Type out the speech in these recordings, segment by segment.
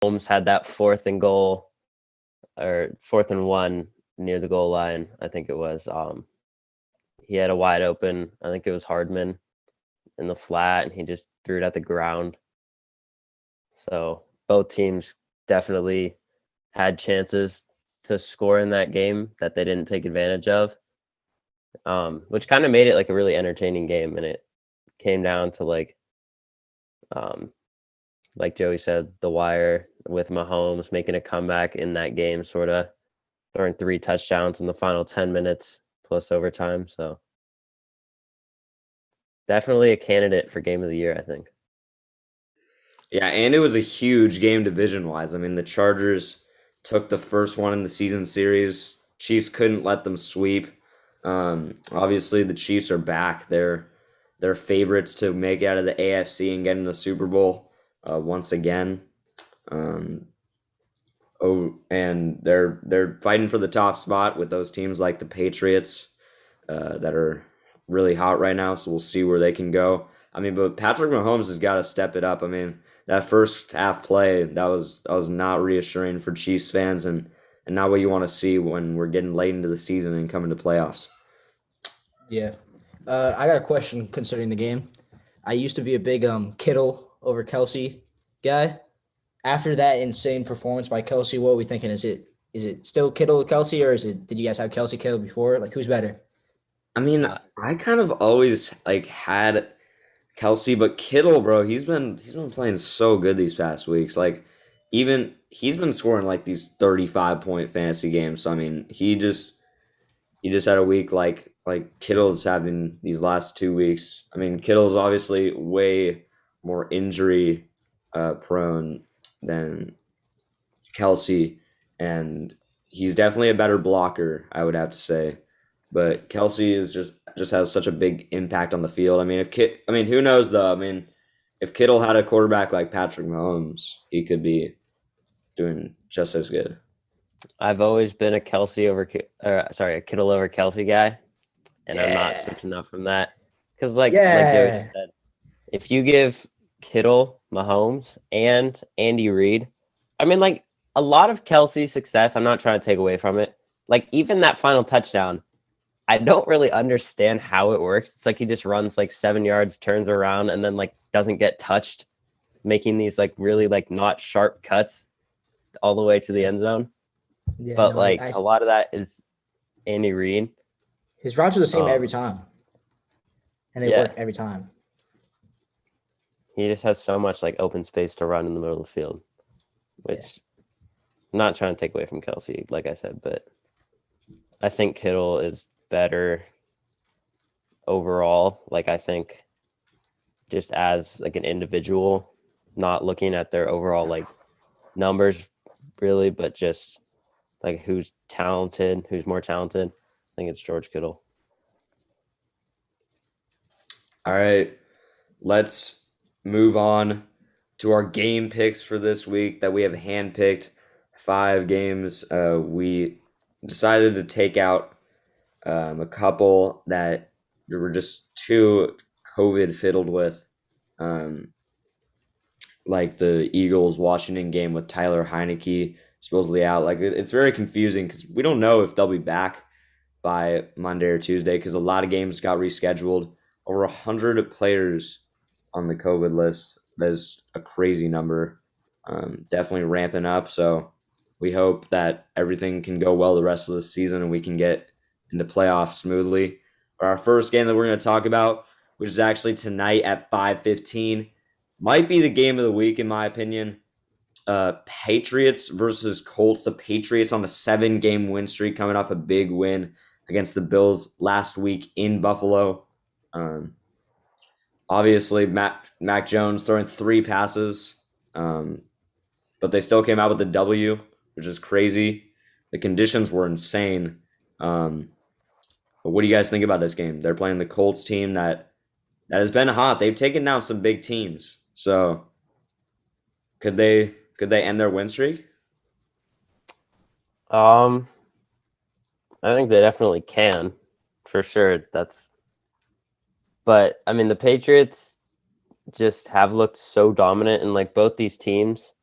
Holmes had that 4th and 4th and 1 near the goal line. I think it was. He had a wide open. I think it was Hardman in the flat, and he just threw it at the ground. So both teams definitely had chances to score in that game that they didn't take advantage of, which kind of made it like a really entertaining game. And it came down to um, like Joey said, the wire with Mahomes making a comeback in that game, sort of throwing 3 touchdowns in the final 10 minutes plus overtime. So definitely a candidate for game of the year, I think. Yeah, and it was a huge game division-wise. I mean, the Chargers took the first one in the season series. Chiefs couldn't let them sweep. Obviously, the Chiefs are back. They're favorites to make it out of the AFC and get in the Super Bowl once again. Um, and they're fighting for the top spot with those teams like the Patriots that are really hot right now. So we'll see where they can go. I mean, but Patrick Mahomes has got to step it up. I mean, that first half play that was not reassuring for Chiefs fans and not what you want to see when we're getting late into the season and coming to playoffs. Yeah. I got a question concerning the game. I used to be a big Kittle over Kelsey guy. After that insane performance by Kelsey, what are we thinking? Is it still Kittle or Kelsey, or did you guys have Kelsey Kittle before? Like, who's better? I mean, Uh, I kind of always like had Kelsey, but Kittle, bro, he's been playing so good these past weeks. Like even he's been scoring like these 35-point fantasy games. So, I mean, he just had a week like Kittle's having these last 2 weeks. I mean, Kittle's obviously way more injury prone than Kelsey, and he's definitely a better blocker, I would have to say. But Kelsey is just has such a big impact on the field. I mean, I mean, who knows though? I mean, if Kittle had a quarterback like Patrick Mahomes, he could be doing just as good. I've always been a a Kittle over Kelsey guy, and I'm not Yeah. switching up from that because, like Joey Yeah. just said, if you give Kittle, Mahomes, and Andy Reid, I mean, like a lot of Kelsey's success, I'm not trying to take away from it. Like even that final touchdown, I don't really understand how it works. It's like he just runs like 7 yards, turns around, and then like doesn't get touched, making these like really like not sharp cuts all the way to the end zone. Yeah, But no, like a lot of that is Andy Reid. his routes are the same every Um, time, and they yeah, work every time. he just has so much like open space to run in the middle of the field, Yeah. which I'm not trying to take away from Kelsey, like I said, but I think Kittle is better overall. Like I think just as like an individual, not looking at their overall like numbers really, but just like who's talented, who's more talented. I think it's George Kittle. All right, let's move on to our game picks for this week that we have handpicked 5 games. We decided to take out a couple that were just too COVID fiddled with, um, like the Eagles Washington game with Tyler Heineke supposedly out. Like it's very confusing because we don't know if they'll be back by Monday or Tuesday because a lot of games got rescheduled. Over 100 players on the COVID list. That's a crazy number. Definitely ramping up. So we hope that everything can go well the rest of the season and we can get into playoffs smoothly. But our first game that we're going to talk about, which is actually tonight at 5:15, might be the game of the week in my opinion. Patriots versus Colts. The Patriots on a 7-game win streak, coming off a big win against the Bills last week in Buffalo. Um, Obviously, Mac Jones throwing 3 passes, um, but they still came out with the W, which is crazy. The conditions were insane. Um, but what do you guys think about this game? They're playing the Colts team that has been hot. They've taken down some big teams. So could they end their win streak? Um, I think they definitely can, for sure. But I mean, the Patriots just have looked so dominant, and like both these teams,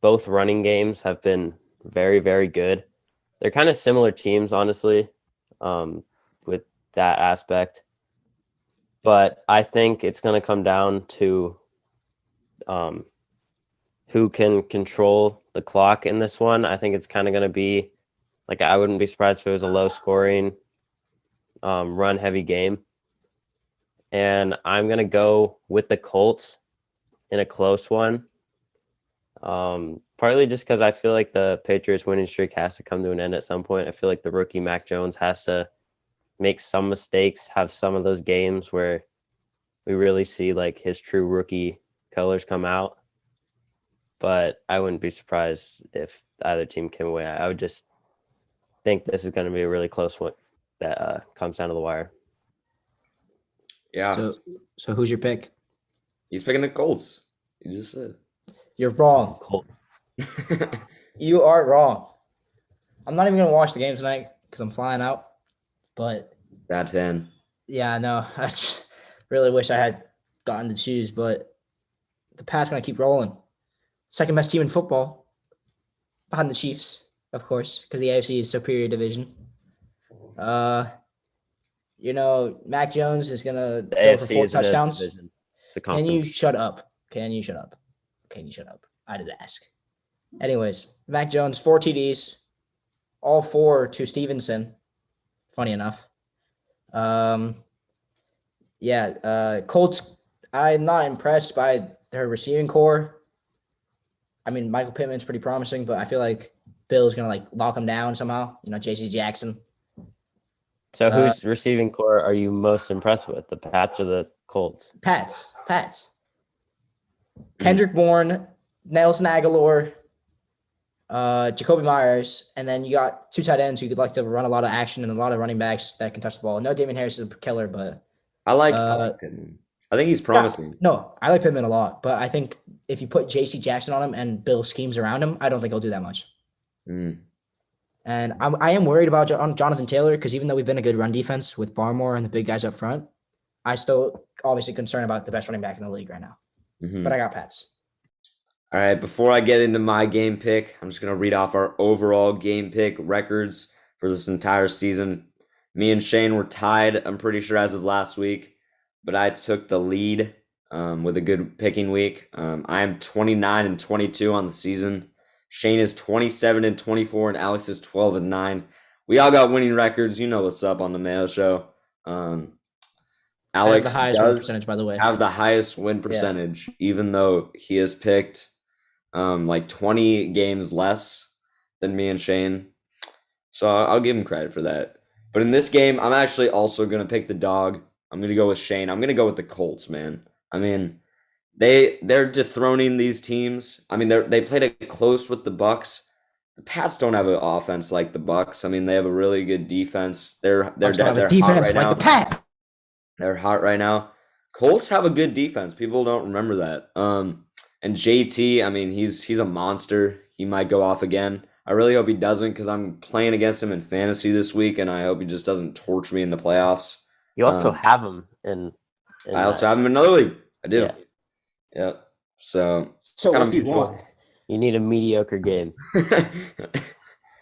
both running games have been very, very good. They're kind of similar teams, honestly, with that aspect. But I think it's going to come down to who can control the clock in this one. I think it's kind of going to be like, I wouldn't be surprised if it was a low scoring, run heavy game. And I'm going to go with the Colts in a close one. Partly just because I feel like the Patriots winning streak has to come to an end at some point. I feel like the rookie Mac Jones has to make some mistakes, have some of those games where we really see like his true rookie colors come out. But I wouldn't be surprised if either team came away. I would just think this is going to be a really close one that comes down to the wire. Yeah. So who's your pick? He's picking the Colts. You just said. You're wrong. Colt. You are wrong. I'm not even gonna watch the game tonight because I'm flying out. But Bad fan. yeah, I know. I just really wish I had gotten to choose, but the Pats gonna keep rolling. Second best team in football, behind the Chiefs, of course, because the AFC is superior division. Mac Jones is gonna The throw for AFC 4 isn't a touchdowns. division. It's a Can you conference. shut up? Can you shut up? I did ask. Anyways, Mac Jones, 4 TDs, all 4 to Stevenson. Funny enough. Colts, I'm not impressed by their receiving core. I mean, Michael Pittman's pretty promising, but I feel like Bill's going to like lock him down somehow. JC Jackson. So whose receiving core are you most impressed with, the Pats or the Colts? Pats. Kendrick Bourne, Nelson Aguilar, Jacoby Myers, and then you got 2 tight ends who could like to run a lot of action and a lot of running backs that can touch the ball. No, Damien Harris is a killer, but I like Pittman. I think he's promising. No, I like Pittman a lot, but I think if you put J.C. Jackson on him and Bill schemes around him, I don't think he'll do that much. Mm. And I am worried about Jonathan Taylor because even though we've been a good run defense with Barmore and the big guys up front, I still obviously concerned about the best running back in the league right now. Mm-hmm. But I got Pats. All right, before I get into my game pick, I'm just going to read off our overall game pick records for this entire season. Me and Shane were tied, I'm pretty sure, as of last week, but I took the lead with a good picking week. I am 29-22 on the season. Shane is 27-24, and Alex is 12-9. We all got winning records. You know what's up on the Mayo Show. Alex the highest win percentage, by the way. Have the highest win percentage, even though he has picked like 20 games less than me and Shane. So I'll give him credit for that. But in this game, I'm actually also going to pick the dog. I'm going to go with Shane. I'm going to go with the Colts, man. I mean, they're dethroning these teams. I mean, they played it close with the Bucks. The Pats don't have an offense like the Bucks. I mean, they have a really good defense. They're defense hot right like now. The Pats. They're hot right now. Colts have a good defense. People don't remember that. And JT, I mean, he's a monster. He might go off again. I really hope he doesn't because I'm playing against him in fantasy this week, and I hope he just doesn't torch me in the playoffs. You also have him in I also have him in another league. I do. Yeah. So what do you want? You need a mediocre game. 20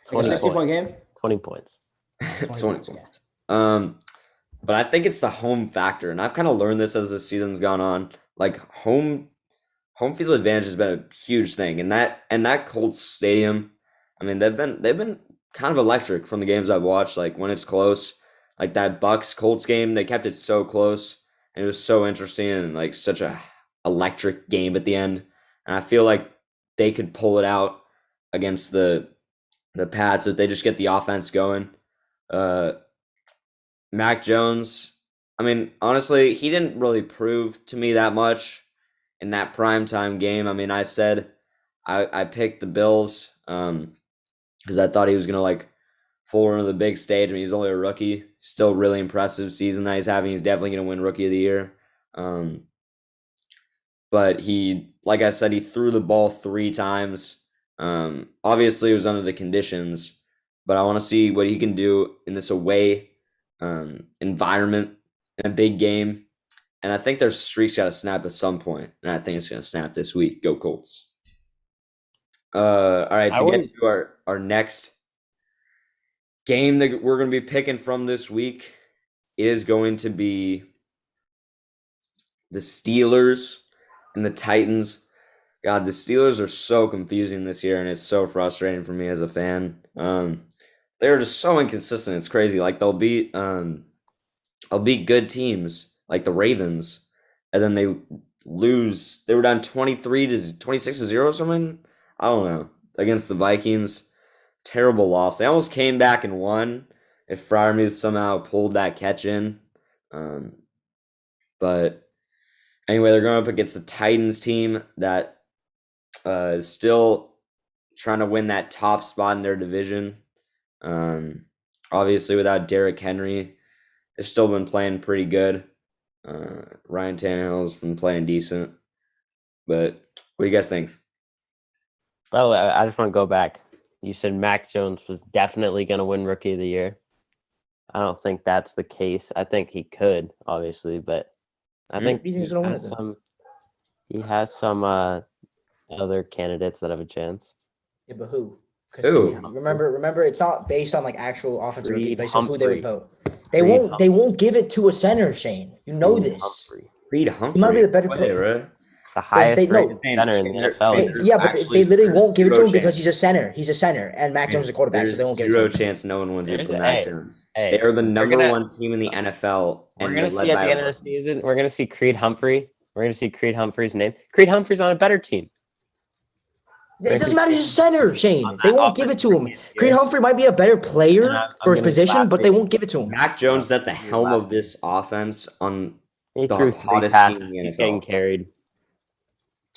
60-point game? 20 points. 20 points. But I think it's the home factor, and I've kind of learned this as the season's gone on. Like home field advantage has been a huge thing, and that Colts stadium, I mean, they've been kind of electric from the games I've watched. Like when it's close, like that Bucks Colts game, they kept it so close, and it was so interesting and like such a electric game at the end. And I feel like they could pull it out against the Pats if they just get the offense going. Mac Jones, I mean, honestly, he didn't really prove to me that much in that primetime game. I mean, I said I picked the Bills because I thought he was going to like forward on the big stage. I mean, he's only a rookie. Still really impressive season that he's having. He's definitely going to win Rookie of the Year. But he, like I said, he threw the ball 3 times. Obviously, it was under the conditions, but I want to see what he can do in this away environment in a big game. And I think their streak's got to snap at some point, and I think it's going to snap this week. Go Colts. All right, I to get wouldn't. to our next game that we're going to be picking from this week is going to be the Steelers and the Titans. God, the Steelers are so confusing this year, and it's so frustrating for me as a fan. They're just so inconsistent. It's crazy. Like I'll beat good teams like the Ravens, and then they lose. They were down 26-0 or something. I don't know, against the Vikings. Terrible loss. They almost came back and won if Freiermuth somehow pulled that catch in. Um, but anyway, they're going up against the Titans team that is still trying to win that top spot in their division. Obviously, without Derrick Henry, they've still been playing pretty good. Ryan Tannehill's been playing decent. But what do you guys think? By the way, I just want to go back. You said Mac Jones was definitely going to win Rookie of the Year. I don't think that's the case. I think he could, obviously, but I think You think he's gonna win it then? he has some other candidates that have a chance. Yeah, but who? Who? Remember, it's not based on like actual offensive rookies, Reed based on who they would Humphrey. vote. They won't give it to a center, Shane. You know Reed this. Humphrey. Reed Humphrey. He might be the better Way, player. right? The highest no. rated center in the NFL. They literally won't give it to him zero because chance. he's a center. He's a center, and Mac Jones is a quarterback, so they won't give it to Zero him. chance no one wins it There's but a- Mac hey, Jones. hey, They are the we're number gonna- one team in the NFL, We're and gonna they're led see at by the end of the season. We're gonna see Creed Humphrey. We're gonna see Creed Humphrey's name. Creed Humphrey's on a better team. It doesn't matter. He's a center, Shane. On They that won't give it to him. offensive Creed year. Humphrey might be a better player And I'm for his gonna position, but they elaborate. won't give it to him. Mac Jones is at the Yeah. helm of this offense on He the threw 3 hottest passes. team in the He's NFL. getting carried.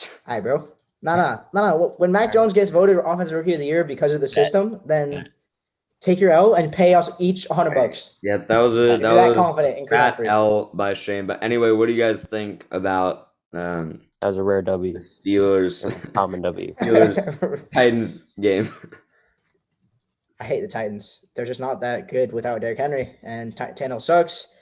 All right, bro. No. When Mac Jones gets voted Offensive Rookie of the Year because of the system, then take your L and pay us each $100. Yeah, that was You're that confident in Creed that Humphrey. L by Shane. But anyway, what do you guys think about That was a rare the W. Steelers Common W. Steelers Titans game? I hate the Titans. They're just not that good without Derrick Henry, and Tannehill sucks.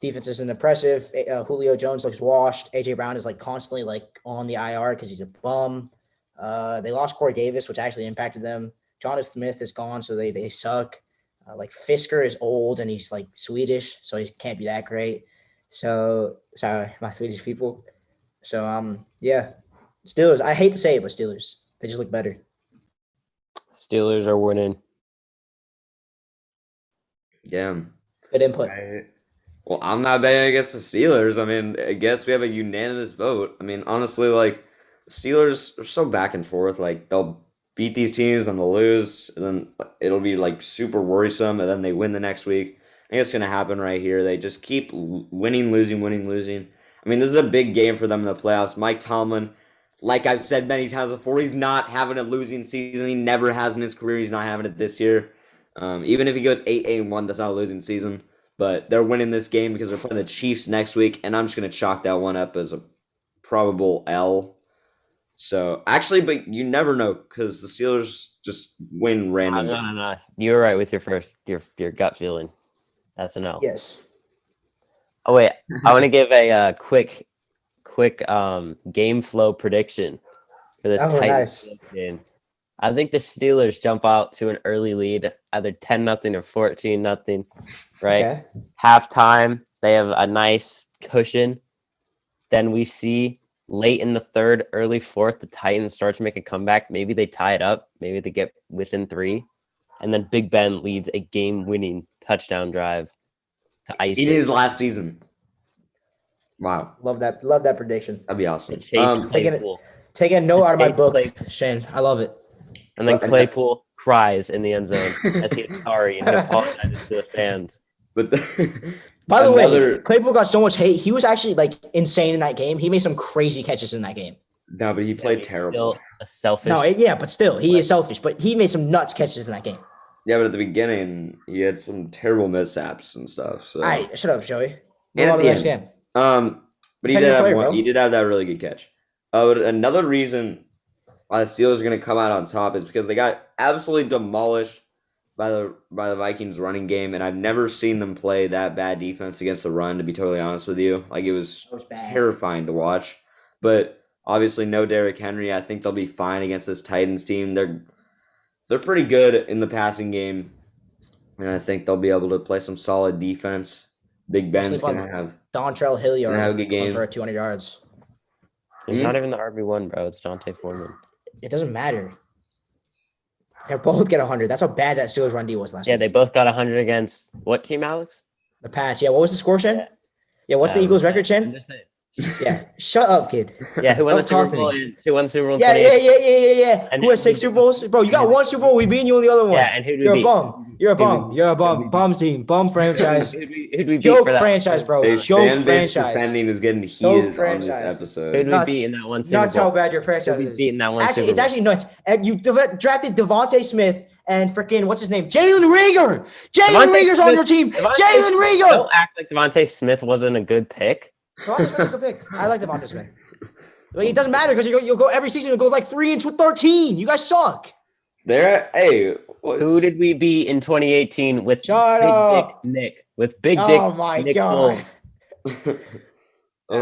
Defense isn't impressive. Julio Jones looks washed. AJ Brown is like constantly like on the IR because he's a bum. They lost Corey Davis, which actually impacted them. Jonathan Smith is gone, so they suck. Like Fisker is old and he's like Swedish, so he can't be that great. So sorry, my Swedish people. So yeah, Steelers. I hate to say it, but Steelers. They just look better. Steelers are winning. Yeah. Good input. Right. Well, I'm not betting against the Steelers. I mean, I guess we have a unanimous vote. I mean, honestly, like the Steelers are so back and forth. Like they'll beat these teams and they'll lose, and then it'll be like super worrisome, and then they win the next week. I think it's gonna happen right here. They just keep winning, losing, winning, losing. I mean, this is a big game for them in the playoffs. Mike Tomlin, like I've said many times before, he's not having a losing season. He never has in his career. He's not having it this year. Even if he goes 8-1, that's not a losing season. But they're winning this game because they're playing the Chiefs next week, and I'm just going to chalk that one up as a probable L. So, actually, but you never know because the Steelers just win random. No. You were right with your gut feeling. That's an L. Yes. Oh wait, I want to give a quick game flow prediction for this Oh, Titans nice. game. I think the Steelers jump out to an early lead, either 10-0 or 14-0, right? Okay. Halftime, they have a nice cushion. Then we see late in the third, early fourth, the Titans start to make a comeback. Maybe they tie it up. Maybe they get within 3. And then Big Ben leads a game-winning touchdown drive to ice It is last season. Wow. Love that prediction. That'd be awesome. Chase Claypool. Taking a note out of my Chase book, Claypool. Shane. I love it. And then Claypool cries in the end zone as he's sorry and he apologizes to the fans. But By the way, Claypool got so much hate. He was actually like insane in that game. He made some crazy catches in that game. No, but he played terrible. Still a selfish. No, but still, he is selfish. But he made some nuts catches in that game. Yeah, but at the beginning, he had some terrible mishaps and stuff. So. All right, shut up, Joey. And at the end. Game. But he did have one. He did have that really good catch. But another reason why the Steelers are going to come out on top is because they got absolutely demolished by the Vikings running game, and I've never seen them play that bad defense against the run. To be totally honest with you, like it was terrifying to watch. But Obviously, no Derrick Henry. I think they'll be fine against this Titans team. They're pretty good in the passing game, and I think they'll be able to play some solid defense. Big Ben's Sleep on gonna have Dontrell Hilliard a good going game. for 200 yards. He's Hmm? not even the RB1, bro. It's Dante Foreman. It doesn't matter. They both get 100. That's how bad that Steelers run D was last Yeah, week. they both got 100 against what team, Alex? The Pats. Yeah, what was the score, Shen? Yeah. Yeah, what's the Eagles' record, I'm Shen? just saying. Yeah, shut up, kid. Yeah, who won the Don't Super talk to Bowl? me. Who won the Super Bowl? In Yeah. 2018? And Who has 6 Super Bowls? Bro, you got one Super Bowl. We beat you on the other one. Yeah, and who did You're we a beat? bum. You're a bum. Who'd we You're a beat? bum. Bum team. Bum franchise. Who'd we beat Joke for that? franchise, bro. Hey, Joke fan base franchise. defending is getting Joke heated on this franchise. Who'd episode. we Nuts. beat in that one Super Nuts Bowl? how bad your franchise Who'd we is. beat in that one Actually, Super it's Bowl? actually nuts. And you drafted Devontae Smith and freaking what's his name? Jalen Rieger. Jalen Devontae Rieger's on Smith- your team. Devontae Jalen Smith- Rieger. Don't act like Devontae Smith wasn't a good pick. Devontae Smith's a good pick. I like Devontae Smith. But it doesn't matter because you'll go every season. You'll go like 3-13. You guys suck. Hey, Who did we beat in 2018 with Shut Big up. Dick Nick? With Big Dick Oh my Nick god. Foles.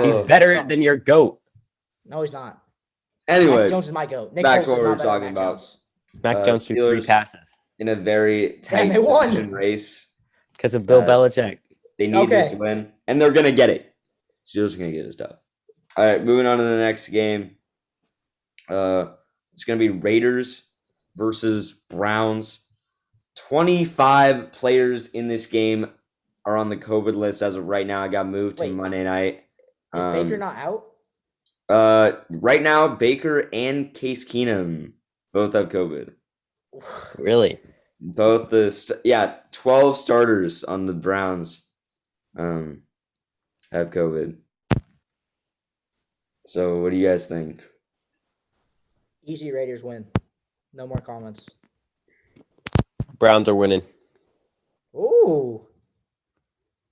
He's better than your GOAT. No, he's not. Anyway, Mac Jones is my goat. Nick back Foles to what is we were not better than talking Mac about. Jones. Mac Jones threw 3 Steelers- passes in a very tight they won. division race, because of Bill Uh, Belichick. they need this Okay. win, and they're gonna get it. Steelers are gonna get this done. All right, moving on to the next game. It's gonna be Raiders versus Browns. 25 players in this game are on the COVID list as of right now. I got moved to Wait. Monday night. Is Baker not out? Right now, Baker and Case Keenum both have COVID. Really? Both 12 starters on the Browns have COVID. So what do you guys think? Easy Raiders win. No more comments. Browns are winning. Ooh.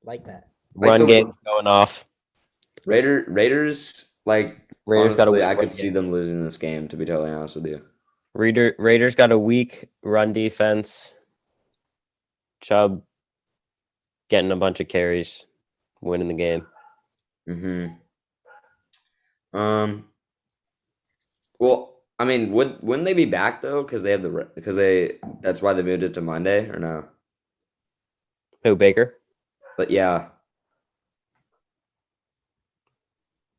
Like that. Like Run the- game going off. Raiders Raiders got a honestly, weak I could run see game. them losing this game, to be totally honest with you. Raiders got a weak run defense. Chubb getting a bunch of carries, winning the game. Mm-hmm. Well, I mean, wouldn't they be back though? Because that's why they moved it to Monday, or no? Who, Baker? But yeah,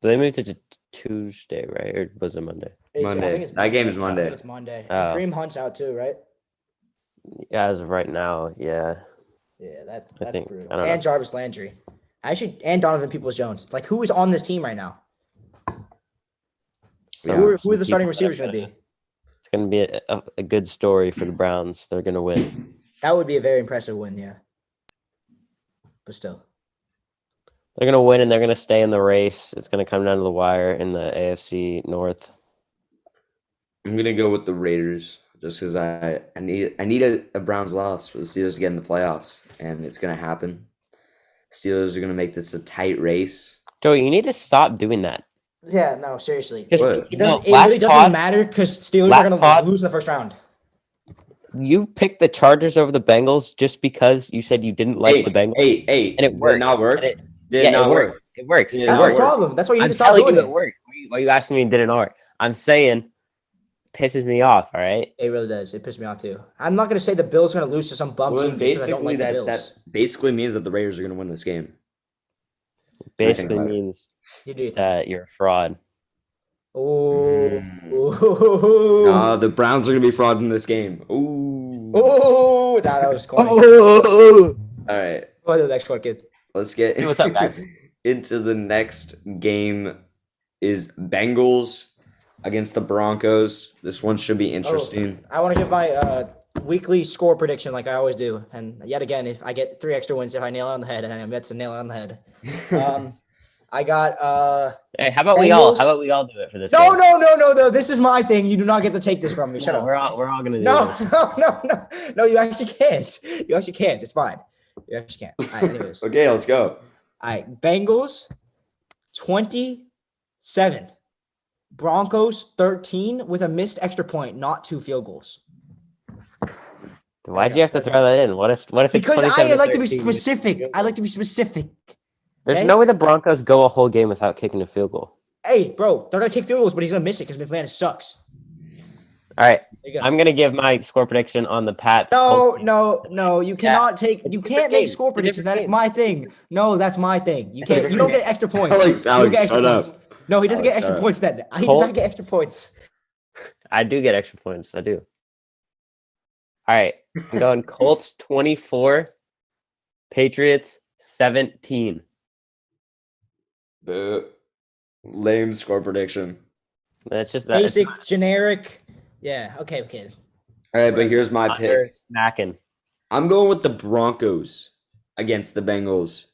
So they moved it to Tuesday, right? Or was it Monday? Monday. I think it's That game is I Monday. think it's Monday. Oh. Kareem Hunt's out too, right? Yeah, as of right now, yeah. Yeah, that's think- brutal. I don't know. And Jarvis Landry. And Donovan Peoples-Jones. Like, who is on this team right now? Some- Who are some the starting people receivers that are going to be? It's going to be a good story for the Browns. They're going to win. That would be a very impressive win, yeah. But still. They're going to win, and they're going to stay in the race. It's going to come down to the wire in the AFC North. I'm gonna go with the Raiders just because I need a Browns loss for the Steelers to get in the playoffs, and it's gonna happen. Steelers are gonna make this a tight race. Joey, you need to stop doing that. Yeah, no, seriously. Just- What? It doesn't. No, It really doesn't matter because Steelers last are going pod- to lose in the first round. You picked the Chargers over the Bengals just because you said you didn't like the Bengals. Hey, And it did works. it not work? And Did yeah, it not it work? works. It works. Yeah, It That's not the works. work. problem. That's why you need I'm to stop telling doing you it. it worked. Why are you asking me did it not work? I'm saying pisses me off, all right? It really does. It pissed me off too. I'm not going to say the Bills are going to lose to some bum Well, team then just because I don't basically like the that Bills. basically means that the Raiders are gonna win this game. Basically about it. means You do. that you're a fraud. Oh. Nah, the Browns are gonna be fraud in this game. Ooh. Oh, that was corny. All right, Go to the next one, kid. let's get Hey, what's up, guys? into the next game. Is Bengals against the Broncos. This one should be interesting. I want to give my weekly score prediction like I always do. And yet again, if I get 3 extra wins if I nail it on the head, and I bet to nail it on the head. I got Hey, how about we all Bengals? do it for this no, game? no. This is my thing. You do not get to take this from me. Shut No, up. we're all gonna do No, this. no. You actually can't. You actually can't. It's fine. You actually can't. All right, anyways. Okay, let's go. All right, Bengals 27. Broncos 13 with a missed extra point, not 2 field goals. Why'd you have to throw that in? What if it's Because I 27 like to be 13? specific. I like to be specific. There's okay? no way the Broncos go a whole game without kicking a field goal. Hey, bro, they're gonna kick field goals, but he's gonna miss it because McManus sucks. All right. There you go. I'm gonna give my score prediction on the Pats. No, Colts. no. You cannot take. It's You a different can't make game. score It's a predictions. different That is game. my thing. No, that's my thing. You It's a can't. You different don't game. get extra points. Alex, You don't get extra shut points. up. No, he doesn't Alex, get extra shut up. points. Then he does Colts- not get extra points. I do get extra points. I do. All right. I'm going Colts 24, Patriots 17. Boo. Lame score prediction. That's just that. Basic, generic. Yeah. Okay. All right, but here's my Under pick. snacking. I'm going with the Broncos against the Bengals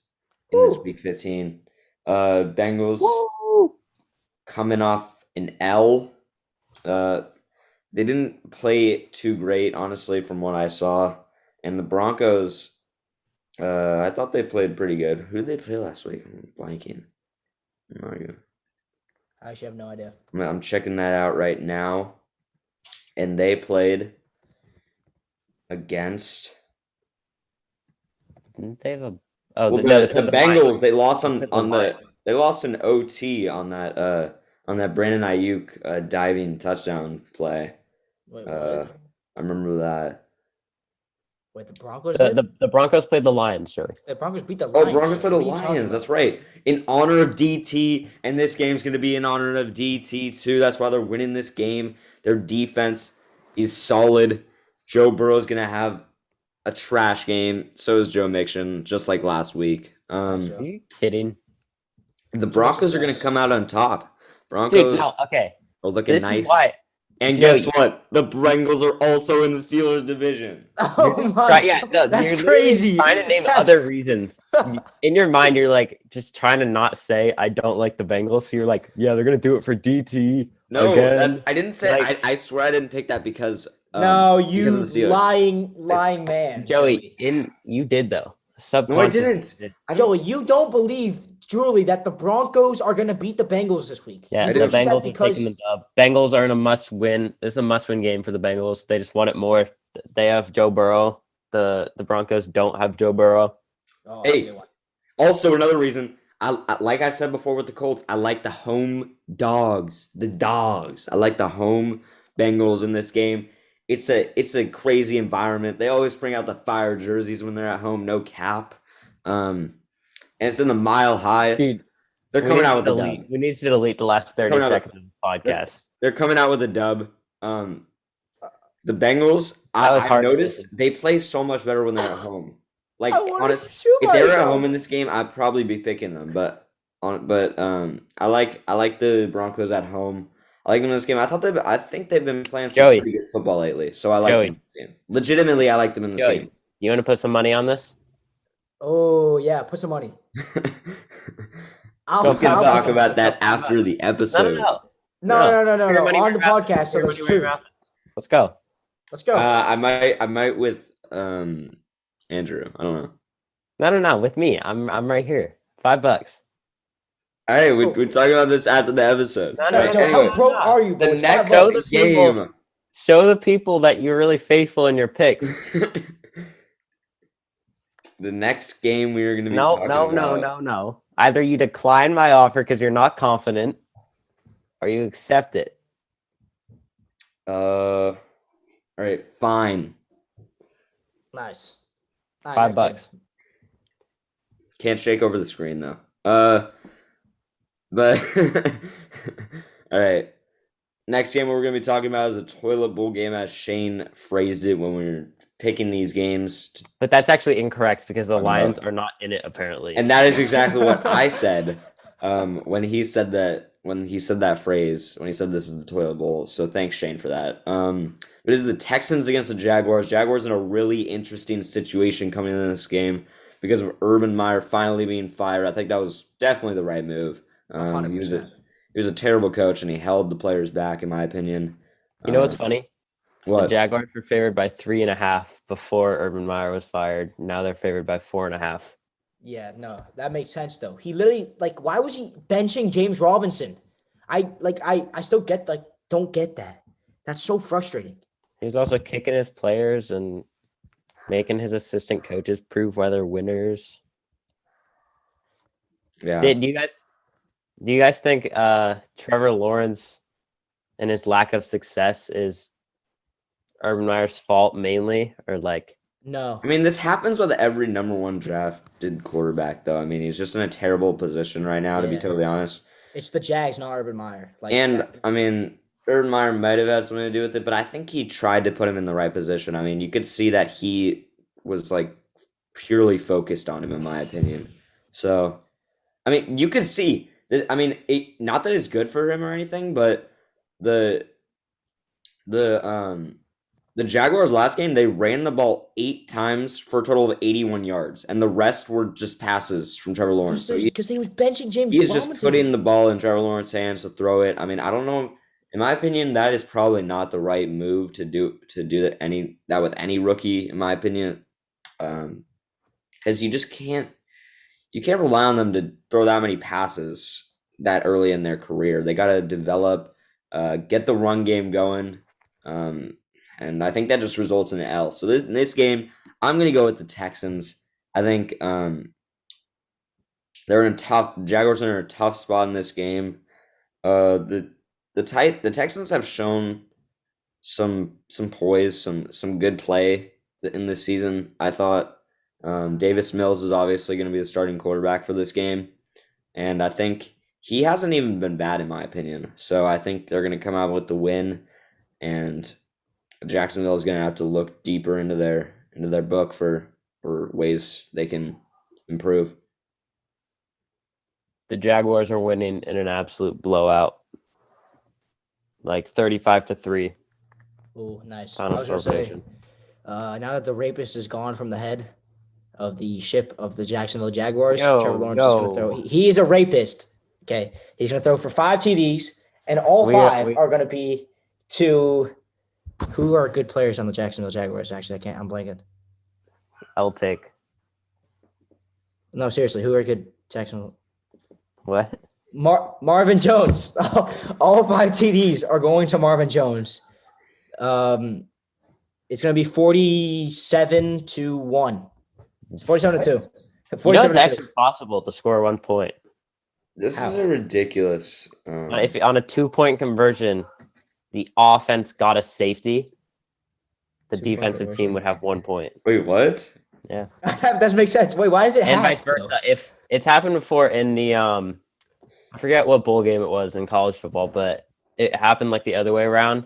in this Woo. week 15. Bengals Woo! coming off an L. They didn't play too great, honestly, from what I saw. And the Broncos, I thought they played pretty good. Who did they play last week? I'm blanking. I'm not gonna- I actually have no idea. I'm checking that out right now. And they played against Didn't they have a? Oh, well, no, the Bengals. They lost They played the on the Lions. they lost an OT on that Brandon Ayuk diving touchdown play. Wait, I remember that. Wait, the Broncos did? The Broncos played the Lions, Joey. The Broncos beat the Oh, Lions. Broncos Joe. play the What are you talking Lions. That's about? right. In honor of DT, and this game's going to be in honor of DT too. That's why they're winning this game. Their defense is solid. Joe Burrow's going to have a trash game. So is Joe Mixon, just like last week. Joe. Are you kidding? The Broncos are going to come out on top. Broncos Dude, no, okay. are looking This nice. is why. And Joey. guess what? The Bengals are also in the Steelers division. Oh my Right, yeah, God, no, that's you're literally crazy. trying to name That's- other reasons. In your mind, you're like just trying to not say I don't like the Bengals. So you're like, yeah, they're gonna do it for DT. No, again. I didn't say. Like- I swear I didn't pick that because. No, because you of the Steelers. lying man, Joey. You did though. No, I didn't. Joey, you don't believe truly that the Broncos are going to beat the Bengals this week. Yeah, You the believe that Bengals are because taking the dub. Bengals are in a must-win. This is a must-win game for the Bengals. They just want it more. They have Joe Burrow. The Broncos don't have Joe Burrow. Oh, that's a Hey. good one. Also, another reason. I like I said before with the Colts. I like the home dogs. The dogs. I like the home Bengals in this game. It's a crazy environment. They always bring out the fire jerseys when they're at home. No cap. And it's in the Mile High. Dude, They're we coming need out to with a delete- dub. We need to delete the last 30 Coming out- seconds of the podcast. They're coming out with a dub. The Bengals, That was I hard to noticed listen. they play so much better when they're at home. Like I wanna honest, shoot if they were at myself. home in this game, I'd probably be picking them. But I like the Broncos at home. I like them in this game. I think they've been playing some Joey. pretty good football lately. So I like Joey. them in this game. Legitimately, I like them in this Joey, game. you want to put some money on this? Oh yeah, put some money. I'll, Don't We can I'll- talk I'll- about that I'll- after the No, episode. no. No, Put your money on where the your mouth is. podcast, so Put your that's money where your true. mouth is. Let's go. Let's go. I might with Andrew. I don't know. No. With me, I'm right here. $5. All right, we're talking about this after the episode. No, All no, right, Joe, no, how no. broke are you, bro? The It's $5 Show next the people- game. Show the people that you're really faithful in your picks. The next game we are going to be No, talking no, about. no. Either you decline my offer because you're not confident, or you accept it. All right, fine. Nice. $5. Can't shake over the screen though. But all right. Next game we're going to be talking about is a toilet bowl game, as Shane phrased it when we were picking these games. But that's actually incorrect because the I know. Lions are not in it apparently. And that is exactly what I said when he said that. When he said that phrase, when he said this is the toilet bowl. So thanks, Shane, for that. It is the Texans against the Jaguars. Jaguars in a really interesting situation coming into this game because of Urban Meyer finally being fired. I think that was definitely the right move. He was 100%. a terrible coach, and he held the players back, in my opinion. You know what's funny? The What? Jaguars were favored by 3.5 before Urban Meyer was fired. Now they're favored by 4.5. Yeah, no, that makes sense though. He literally why was he benching James Robinson? I still don't get that. That's so frustrating. He's also kicking his players and making his assistant coaches prove why they're winners. Yeah. Did you guys Do you guys think Trevor Lawrence and his lack of success is Urban Meyer's fault mainly, or like? No, I mean, this happens with every number one drafted quarterback, though. I mean, he's just in a terrible position right now, to be yeah, totally honest. it's the Jags, not Urban Meyer. Like And that. I mean, Urban Meyer might have had something to do with it, but I think he tried to put him in the right position. I mean, you could see that he was like purely focused on him, in my opinion. So, I mean, you could see. I mean, not that it's good for him or anything, but the the um the Jaguars last game, they ran the ball 8 times for a total of 81 yards, and the rest were just passes from Trevor Lawrence. So Because they was benching James he is just Robinson. putting the ball in Trevor Lawrence's hands to throw it. I mean, I don't know. In my opinion, that is probably not the right move to do that with any rookie. In my opinion, because you can't rely on them to throw that many passes that early in their career. They got to develop, get the run game going, and I think that just results in an L. So in this game, I'm gonna go with the Texans. I think Jaguars are in a tough spot in this game. The Texans have shown some poise, some good play in this season. I thought Davis Mills is obviously going to be the starting quarterback for this game, and I think he hasn't even been bad in my opinion. So I think they're going to come out with the win, and Jacksonville is going to have to look deeper into their book for ways they can improve. The Jaguars are winning in an absolute blowout, like 35-3. Oh, nice. I Final was gonna score say, prediction. now that the rapist is gone from the head of the ship of the Jacksonville Jaguars, Trevor Lawrence is gonna throw. He is a rapist. Okay, he's gonna throw for 5 TDs, and all We- five we- are gonna be to who are good players on the Jacksonville Jaguars. Actually, I'm blanking. I'll take No, seriously, who are good Jacksonville? what? Marvin Jones. All 5 TDs are going to Marvin Jones. It's going to be 47-1. It's 47-2. You know, it's 47-2. actually possible to score 1 point. This How? is a ridiculous. If on a 2-point conversion, the offense got a safety, the 2-point defensive team would have 1 point. Wait, what? Yeah, That doesn't make sense. Wait, why is it and half? vice versa. If it's happened before in the I forget what bowl game it was in college football, but it happened like the other way around.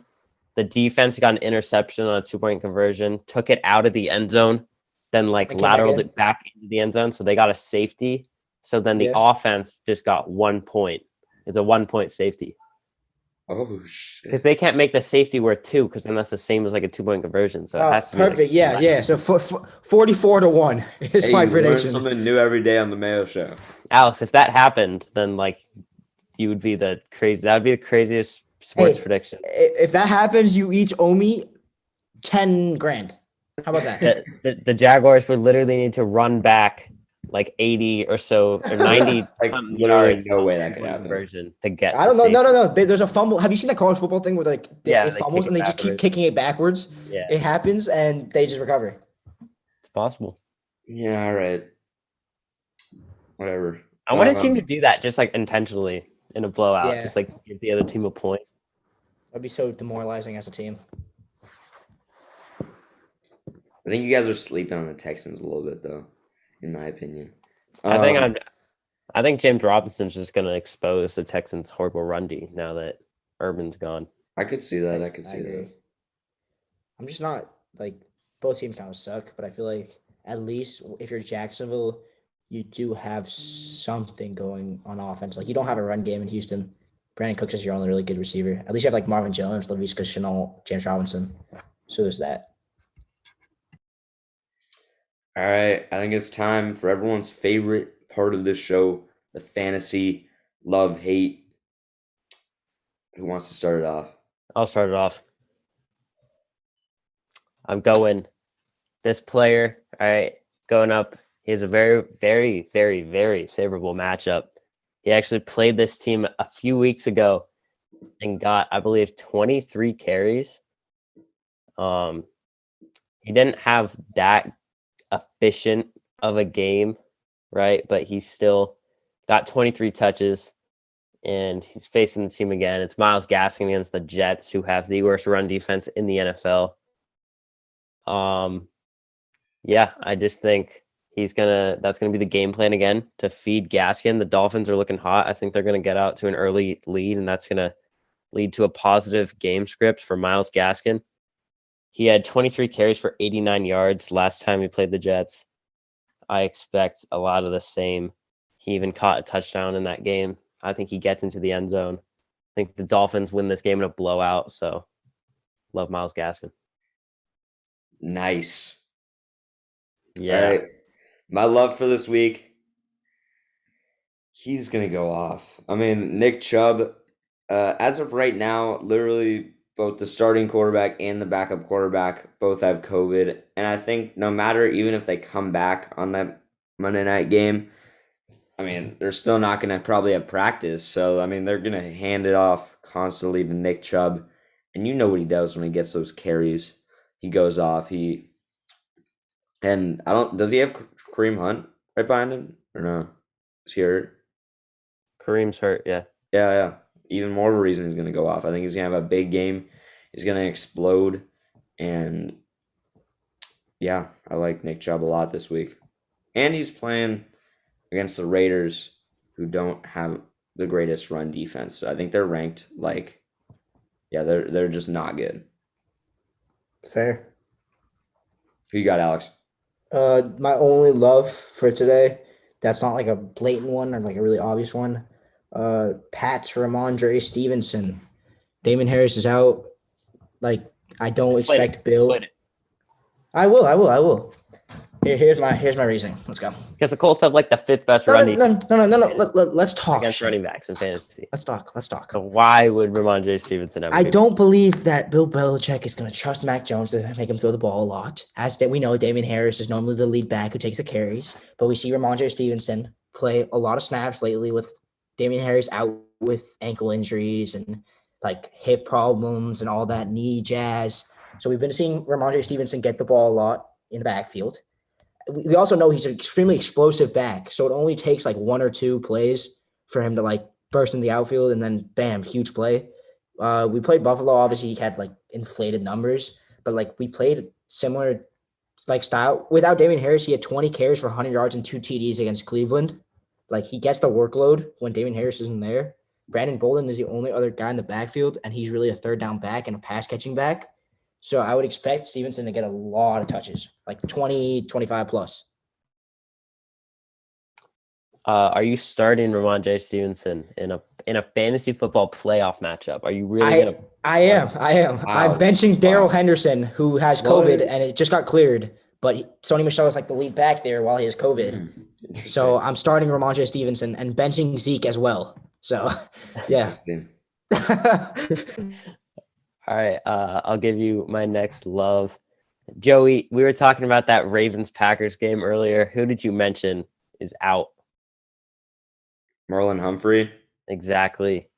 The defense got an interception on a 2-point conversion, took it out of the end zone, then like And came back lateraled in? it back into the end zone. So they got a safety. So then the Yeah. offense just got 1 point. It's a 1-point safety Oh shit! because they can't make the safety worth 2 because then that's the same as like a 2-point conversion. So it has to be Perfect. like, Yeah. So 44-1 is Hey, my you learn prediction. something new every day on the Mayo Show. Alex, if that happened, then like you would be that would be the craziest sports Hey. prediction. If that happens, you each owe me 10 grand. How about that? The Jaguars would literally need to run back like 80 or so or 90 Like something literally yards no on way the that could two-point happen. conversion to get I don't the know. No. safety. There's a fumble. Have you seen that college football thing where like Yeah, it they fumbles kick and it they just keep backwards. kicking it backwards? Yeah, It happens and they just recover. it's possible. Yeah, all right. Whatever. I want a team to do that just like intentionally in a blowout, Yeah. just like give the other team a point. That'd be so demoralizing as a team. I think you guys are sleeping on the Texans a little bit, though, in my opinion. I think James Robinson's just gonna expose the Texans' horrible run D now that Urban's gone. I could see that. I could see agree. that. I'm just not like both teams kind of suck, but I feel like at least if you're Jacksonville, you do have something going on offense. Like you don't have a run game in Houston. Brandon Cooks is your only really good receiver. At least you have like Marvin Jones, Laviska Shenault, James Robinson. So there's that. All right. I think it's time for everyone's favorite part of this show, the fantasy love hate. Who wants to start it off? I'll start it off. I'm going this player, all right, going up. He has a very, very, very, very favorable matchup. He actually played this team a few weeks ago and got, I believe, 23 carries. He didn't have that efficient of a game, right? But he still got 23 touches. and he's facing the team again. It's Myles Gaskin against the Jets, who have the worst run defense in the NFL. Yeah, I just think that's gonna be the game plan again to feed Gaskin. The Dolphins are looking hot. I think they're gonna get out to an early lead, and that's gonna lead to a positive game script for Myles Gaskin. He had 23 carries for 89 yards last time he played the Jets. I expect a lot of the same. He even caught a touchdown in that game. I think he gets into the end zone. I think the Dolphins win this game in a blowout, so love Myles Gaskin. Nice. Yeah. All right. My love for this week, he's going to go off. I mean, Nick Chubb, as of right now, literally both the starting quarterback and the backup quarterback both have COVID. And I think no matter, even if they come back on that Monday night game, I mean, they're still not going to probably have practice. So, I mean, they're going to hand it off constantly to Nick Chubb. And you know what he does when he gets those carries. He goes off. Does he have Kareem Hunt right behind him? Or no? Is he hurt? Kareem's hurt, yeah. Yeah. Even more of a reason he's going to go off. I think he's going to have a big game. He's going to explode. And yeah, I like Nick Chubb a lot this week. And he's playing against the Raiders, who don't have the greatest run defense. So I think they're ranked they're just not good. Fair. Who you got, Alex? My only love for today, that's not like a blatant one or like a really obvious one. Pat's Ramondre Stevenson. Damon Harris is out. Like, I don't expect Bill. I will. Here's my reasoning. Let's go. Because the Colts have like the fifth best running No. Let's talk. against shit. running backs in fantasy. Let's talk. So why would Ramondre Stevenson have? I don't believe that Bill Belichick is going to trust Mac Jones to make him throw the ball a lot. As we know, Damian Harris is normally the lead back who takes the carries, but we see Ramondre Stevenson play a lot of snaps lately with Damian Harris out with ankle injuries and like hip problems and all that knee jazz. So we've been seeing Ramondre Stevenson get the ball a lot in the backfield. We also know he's an extremely explosive back, so it only takes like one or two plays for him to like burst in the outfield and then bam, huge play. We played Buffalo. Obviously, he had like inflated numbers, but like we played similar like style. Without Damian Harris, he had 20 carries for 100 yards and 2 TDs against Cleveland. Like he gets the workload when Damian Harris isn't there. Brandon Bolden is the only other guy in the backfield, and he's really a third down back and a pass catching back. So I would expect Stevenson to get a lot of touches, like 20, 25 plus. Are you starting Ramondre Stevenson in a fantasy football playoff matchup? Are you really gonna? I am. Wow. I'm benching Darrell Henderson, who has COVID, and it just got cleared. But Sony Michel is like the lead back there while he has COVID. So I'm starting Ramondre Stevenson and benching Zeke as well. So, yeah. All right, I'll give you my next love. Joey, we were talking about that Ravens-Packers game earlier. Who did you mention is out? Marlon Humphrey. Exactly.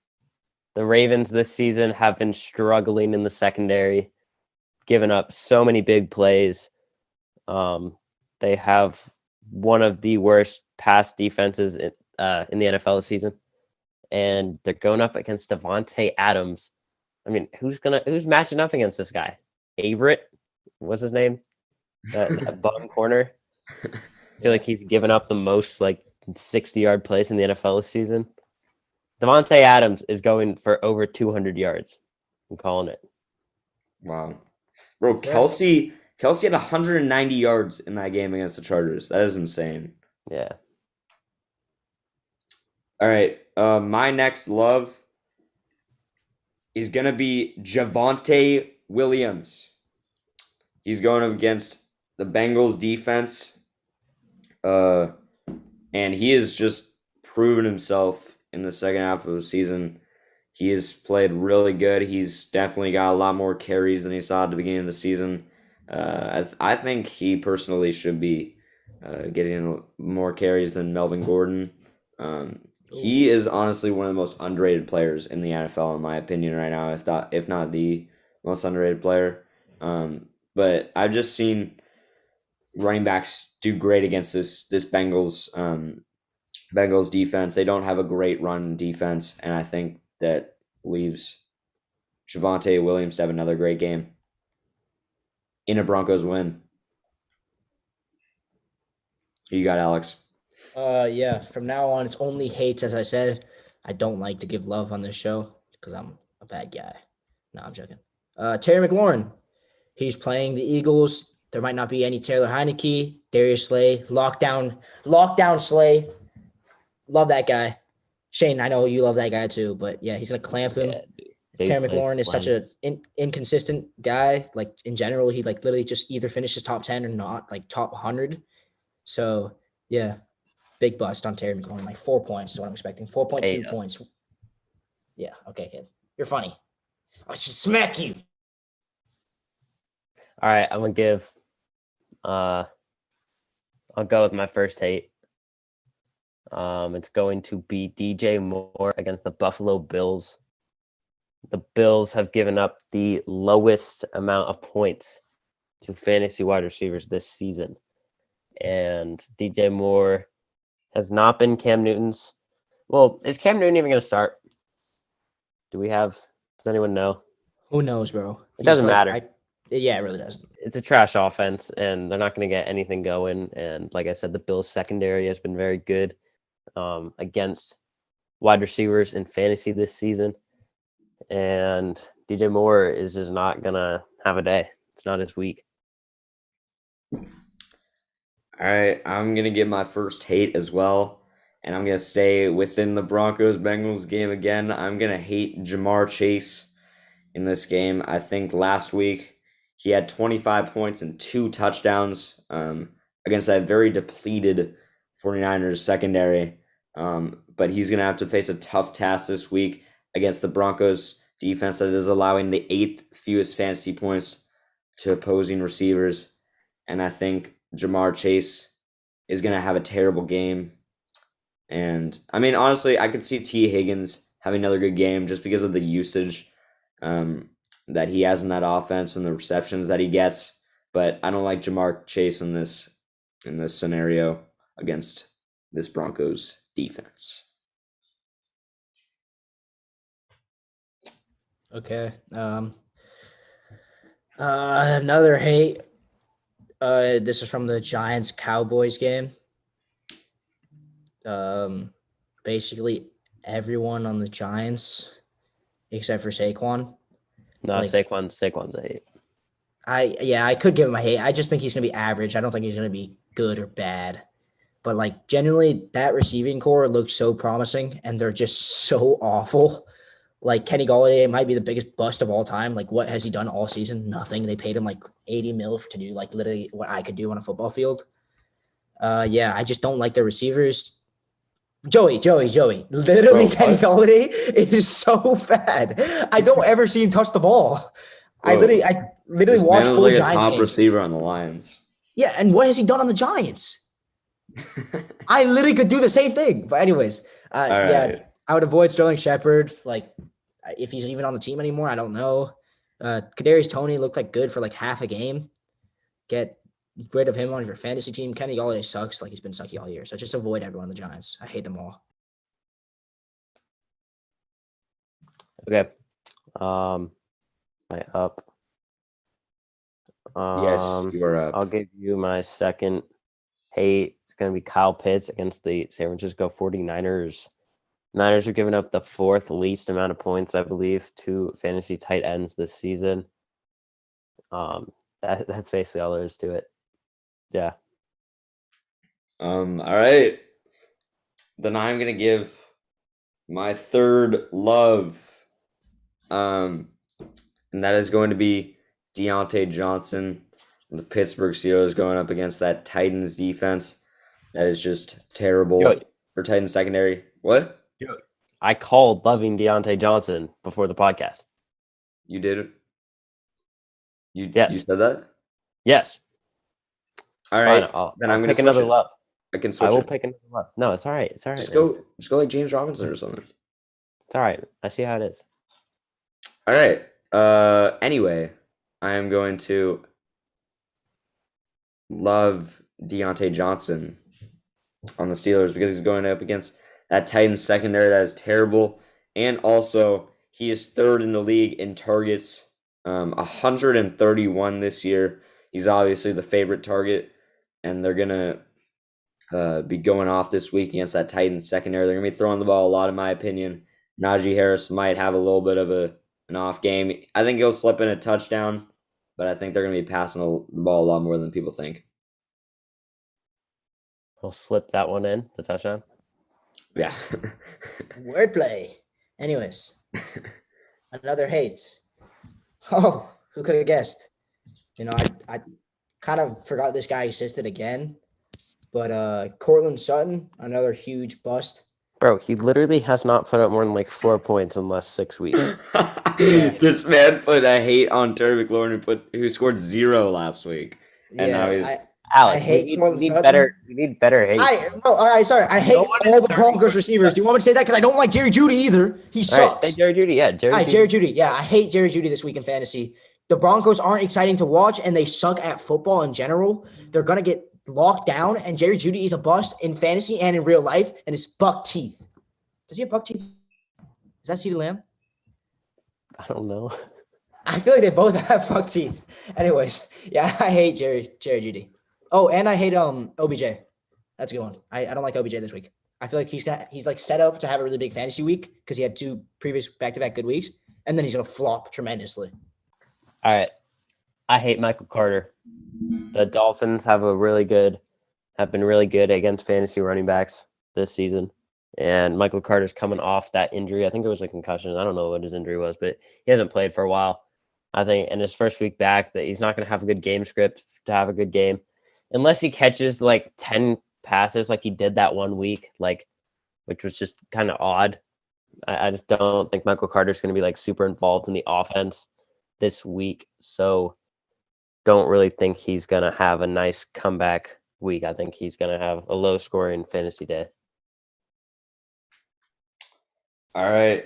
The Ravens this season have been struggling in the secondary, giving up so many big plays. They have one of the worst pass defenses in the NFL this season, and they're going up against Devontae Adams. I mean, who's matching up against this guy? Averett, what's his name? That bum corner. I feel like he's given up the most like 60-yard plays in the NFL this season. Devontae Adams is going for over 200 yards. I'm calling it. Wow, bro, Kelsey had 190 yards in that game against the Chargers. That is insane. Yeah. All right, my next love is gonna be Javonte Williams. He's going up against the Bengals defense, and he has just proven himself in the second half of the season. He has played really good. He's definitely got a lot more carries than he saw at the beginning of the season. I think he personally should be getting more carries than Melvin Gordon. He is honestly one of the most underrated players in the NFL, in my opinion, right now, if not the most underrated player. But I've just seen running backs do great against this Bengals Bengals defense. They don't have a great run defense, and I think that leaves Javonte Williams to have another great game in a Broncos win. Who you got, Alex? Yeah. From now on, it's only hates. As I said, I don't like to give love on this show because I'm a bad guy. No, I'm joking. Terry McLaurin. He's playing the Eagles. There might not be any Taylor Heineke, Darius Slay, lockdown Slay. Love that guy. Shane, I know you love that guy too, but yeah, he's gonna clamp him. Yeah, dude. Terry Plays McLaurin is such flank. a inconsistent guy. Like in general, he like literally just either finishes top 10 or not, like top 100. So yeah, big bust on Terry McLaurin. Like 4 points is what I'm expecting. 4.2 Hey, points. Yeah, okay, kid. You're funny. I should smack you. all right, I'm gonna give. I'll go with my first hate. It's going to be DJ Moore against the Buffalo Bills. The Bills have given up the lowest amount of points to fantasy wide receivers this season. And DJ Moore has not been Cam Newton's. Well, is Cam Newton even going to start? Does anyone know? Who knows, bro? It doesn't matter. Yeah, it really doesn't. It's a trash offense, and they're not going to get anything going. And like I said, the Bills' secondary has been very good against wide receivers in fantasy this season. And DJ Moore is just not going to have a day. It's not his week. All right, I'm going to give my first hate as well, and I'm going to stay within the Broncos-Bengals game again. I'm going to hate Jamar Chase in this game. I think last week he had 25 points and 2 touchdowns against that very depleted 49ers secondary. But he's going to have to face a tough task this week against the Broncos defense that is allowing the 8th fewest fantasy points to opposing receivers. And I think Jamar Chase is going to have a terrible game. And I mean, honestly, I could see T. Higgins having another good game just because of the usage that he has in that offense and the receptions that he gets. But I don't like Jamar Chase in this scenario against this Broncos defense. Okay. Another hate. This is from the Giants Cowboys game. Basically everyone on the Giants except for Saquon. No, Like- Saquon's a hate. I could give him a hate. I just think he's gonna be average. I don't think he's gonna be good or bad. But like generally, that receiving core looks so promising, and they're just so awful. Like Kenny Golladay might be the biggest bust of all time. Like, what has he done all season? Nothing. They paid him like 80 mil to do like literally what I could do on a football field. Yeah, I just don't like their receivers. Joey. Literally, Bro, Kenny what? Golladay is so bad. I don't ever see him touch the ball. I Bro, literally This watched man was full like a Giants top games. receiver on the Lions. Yeah, and what has he done on the Giants? I literally could do the same thing. But anyways, All yeah, right. I would avoid Sterling Shepard. Like, if he's even on the team anymore, I don't know. Kadarius Toney looked like good for like half a game. Get rid of him on your fantasy team. Kenny Golladay sucks. Like, he's been sucky all year. So just avoid everyone on the Giants. I hate them all. Okay. My up. Yes, you are up. I'll give you my second hate. It's going to be Kyle Pitts against the San Francisco 49ers. Niners are giving up the 4th least amount of points, I believe, to fantasy tight ends this season. That's basically all there is to it. Yeah. All right. Then I'm gonna give my third love. And that is going to be Deontay Johnson. The Pittsburgh Steelers going up against that Titans defense. That is just terrible. Joey. For Titans secondary. What? I called loving Deontay Johnson before the podcast. You did it? You Yes. you said that? Yes. All Fine, right. I'll then I'm gonna pick switch another it. love. I can I switch will it. pick another love. No, it's all right. It's all right. Just man. go like James Robinson or something. It's all right. I see how it is. All right. Anyway, I am going to love Deontay Johnson on the Steelers because he's going up against that Titans secondary that is terrible. And also, he is third in the league in targets, 131 this year. He's obviously the favorite target, and they're going to be going off this week against that Titans secondary. They're going to be throwing the ball a lot, in my opinion. Najee Harris might have a little bit of an off game. I think he'll slip in a touchdown, but I think they're going to be passing the ball a lot more than people think. He'll slip that one in, the touchdown. Yeah. Wordplay. Anyways, another hate. Oh, who could have guessed? You know, I kind of forgot this guy existed again. But Cortland Sutton, another huge bust. Bro, he literally has not put up more than like 4 points in the last 6 weeks. This man put a hate on Terry McLaurin who scored 0 last week. And now he's Alex, I hate we Cortland need Sutton. better. We need better hate. All right, sorry. I hate all the Broncos receivers. Do you want me to say that? Because I don't like Jerry Jeudy either. He sucks. All right, say Jerry Jeudy. Yeah, Jerry Jeudy. Yeah, I hate Jerry Jeudy this week in fantasy. The Broncos aren't exciting to watch, and they suck at football in general. They're gonna get locked down, and Jerry Jeudy is a bust in fantasy and in real life, and it's buck teeth. Does he have buck teeth? Is that CeeDee Lamb? I don't know. I feel like they both have buck teeth. Anyways, yeah, I hate Jerry Jeudy. Oh, and I hate OBJ. That's a good one. I don't like OBJ this week. I feel like he's like set up to have a really big fantasy week because he had 2 previous back-to-back good weeks, and then he's gonna flop tremendously. All right. I hate Michael Carter. The Dolphins have been really good against fantasy running backs this season. And Michael Carter's coming off that injury. I think it was a concussion. I don't know what his injury was, but he hasn't played for a while. I think in his first week back that he's not going to have a good game script to have a good game. Unless he catches like 10 passes like he did that 1 week, like, which was just kind of odd. I just don't think Michael Carter's going to be like super involved in the offense this week. So don't really think he's going to have a nice comeback week. I think he's going to have a low scoring fantasy day. All right.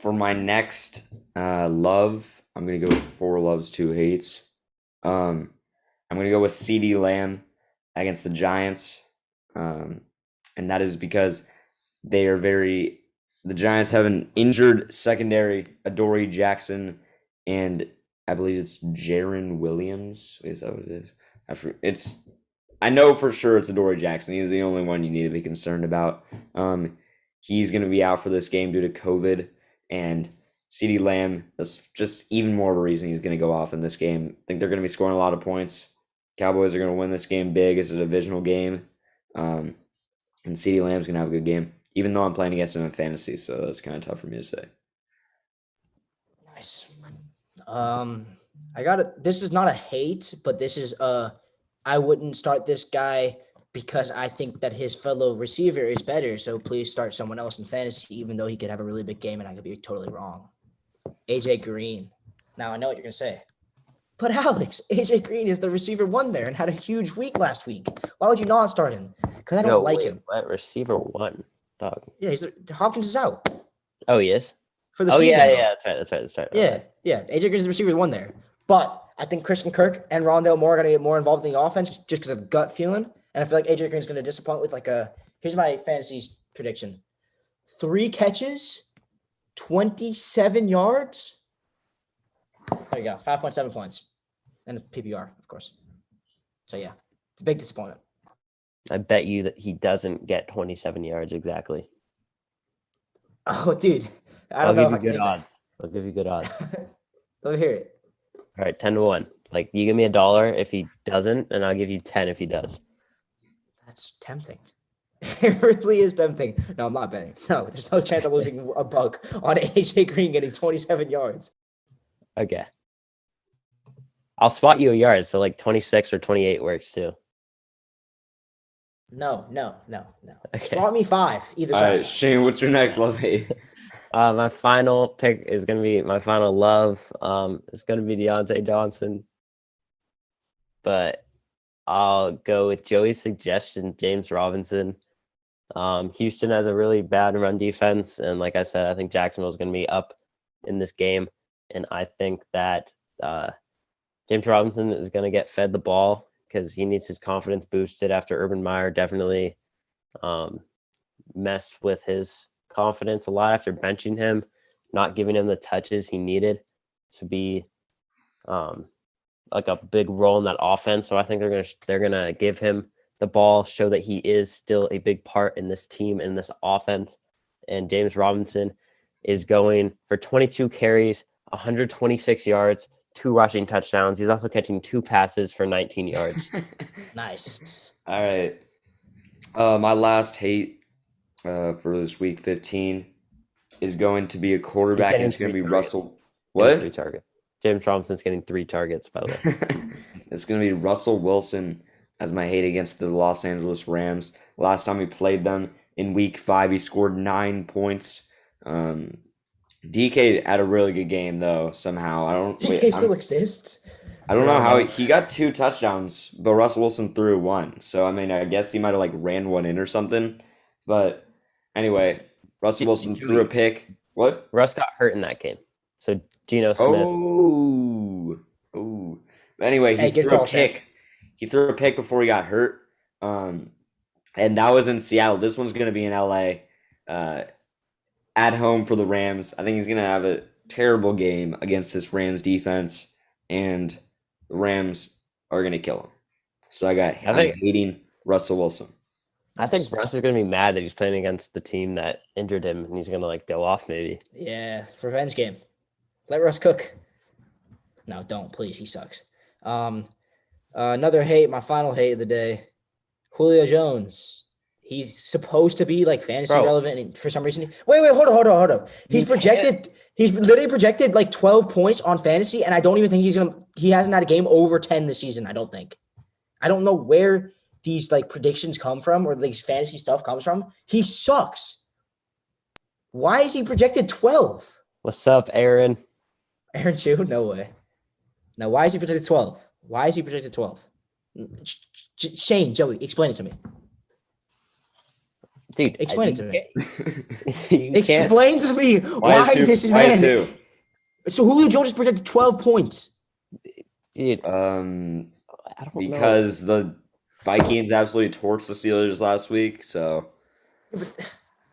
For my next love, I'm going to go with 4 loves, 2 hates. I'm going to go with CeeDee Lamb against the Giants. And that is because the Giants have an injured secondary, Adoree Jackson, and I believe it's Jaron Williams. Is that what it is? I know for sure it's Adoree Jackson. He's the only one you need to be concerned about. He's going to be out for this game due to COVID, and CeeDee Lamb, that's just even more of a reason he's going to go off in this game. I think they're going to be scoring a lot of points. Cowboys are going to win this game big. It's a divisional game. And CeeDee Lamb's going to have a good game, even though I'm playing against him in fantasy, so that's kind of tough for me to say. Nice. This is not a hate, but this is I wouldn't start this guy because I think that his fellow receiver is better. So please start someone else in fantasy, even though he could have a really big game and I could be totally wrong. AJ Green. Now I know what you're gonna say. But Alex, AJ Green is the receiver 1 there and had a huge week last week. Why would you not start him? Because I don't like him. What receiver 1, dog? Yeah, Hopkins is out. Oh, he is? For the season. Yeah, that's right. Yeah. AJ Green is the receiver 1 there. But I think Christian Kirk and Rondale Moore are going to get more involved in the offense just because of gut feeling. And I feel like AJ Green is going to disappoint with here's my fantasy prediction. 3 catches, 27 yards. There you go. 5.7 points. And PPR, of course. So, yeah, it's a big disappointment. I bet you that he doesn't get 27 yards exactly. Oh, dude. I'll give you good odds. I'll give you good odds. Let me hear it. All right, 10-1. Like, you give me $1 if he doesn't, and I'll give you 10 if he does. That's tempting. It really is tempting. No, I'm not betting. No, there's no chance I'm losing $1 on AJ Green getting 27 yards. Okay. I'll spot you a yard, so like 26 or 28 works too. No. Okay. Spot me 5, either All side. right, Shane, what's your next love hate? My final pick is going to be my final love. It's going to be Deontay Johnson. But I'll go with Joey's suggestion, James Robinson. Houston has a really bad run defense. And like I said, I think Jacksonville is going to be up in this game. And I think that James Robinson is going to get fed the ball because he needs his confidence boosted after Urban Meyer definitely messed with his confidence a lot after benching him, not giving him the touches he needed to be like a big role in that offense. So I think they're gonna give him the ball, show that he is still a big part in this team, in this offense. And James Robinson is going for 22 carries, 126 yards, 2 rushing touchdowns. He's also catching 2 passes for 19 yards. Nice. All right. My last hate for this week 15 is going to be a quarterback. And it's going to be Russell. What? 3 targets. James Robinson's getting 3 targets, by the way. It's going to be Russell Wilson as my hate against the Los Angeles Rams. Last time he played them in week 5, he scored 9 points. DK had a really good game though. Somehow DK still exists. I don't know how he got 2 touchdowns, but Russell Wilson threw 1. So I mean, I guess he might have like ran 1 in or something. But anyway, Russell Wilson threw a pick. What? Russ got hurt in that game, so Geno Smith. Oh. Anyway, he threw a pick. He threw a pick before he got hurt. And that was in Seattle. This one's going to be in LA. At home for the Rams. I think he's going to have a terrible game against this Rams defense, and the Rams are going to kill him. So I'm hating Russell Wilson. I think Russ is going to be mad that he's playing against the team that injured him, and he's going to like go off maybe. Yeah, revenge game. Let Russ cook. No, don't, please. He sucks. Another hate, my final hate of the day, Julio Jones. He's supposed to be like fantasy relevant, and for some reason, wait, hold on. He's literally projected like 12 points on fantasy, and I don't even think he hasn't had a game over 10 this season. I don't think. I don't know where these like predictions come from or these fantasy stuff comes from. He sucks. Why is he projected 12? What's up, Aaron? Aaron Chu? No way. Now, why is he projected 12? Why is he projected 12? Shane, Joey, explain it to me. Dude, explain it to me. Explain to me why this is man. So Julio Jones is projected 12 points. Dude, I don't know. Because the Vikings absolutely torched the Steelers last week, so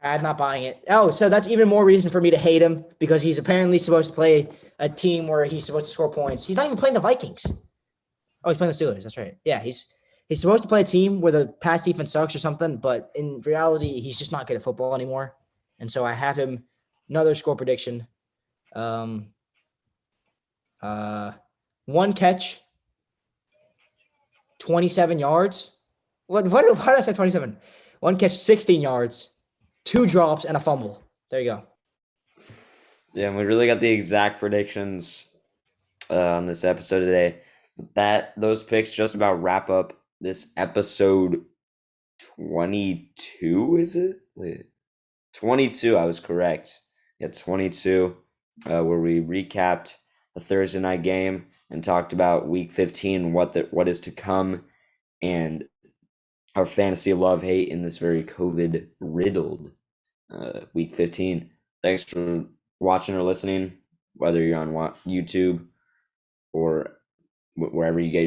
I'm not buying it. Oh, so that's even more reason for me to hate him because he's apparently supposed to play a team where he's supposed to score points. He's not even playing the Vikings. Oh, he's playing the Steelers. That's right. Yeah, he's supposed to play a team where the pass defense sucks or something, but in reality, he's just not good at football anymore. And so I have him another score prediction. 1 catch, 27 yards. Why did I say 27? 1 catch, 16 yards, 2 drops, and a fumble. There you go. Yeah, and we really got the exact predictions on this episode today. Those picks just about wrap up this episode 22, is it? Wait, 22, I was correct. Yeah, 22, where we recapped the Thursday night game and talked about week 15, what is to come, and our fantasy love-hate in this very COVID-riddled week 15. Thanks for watching or listening, whether you're on YouTube or wherever you get your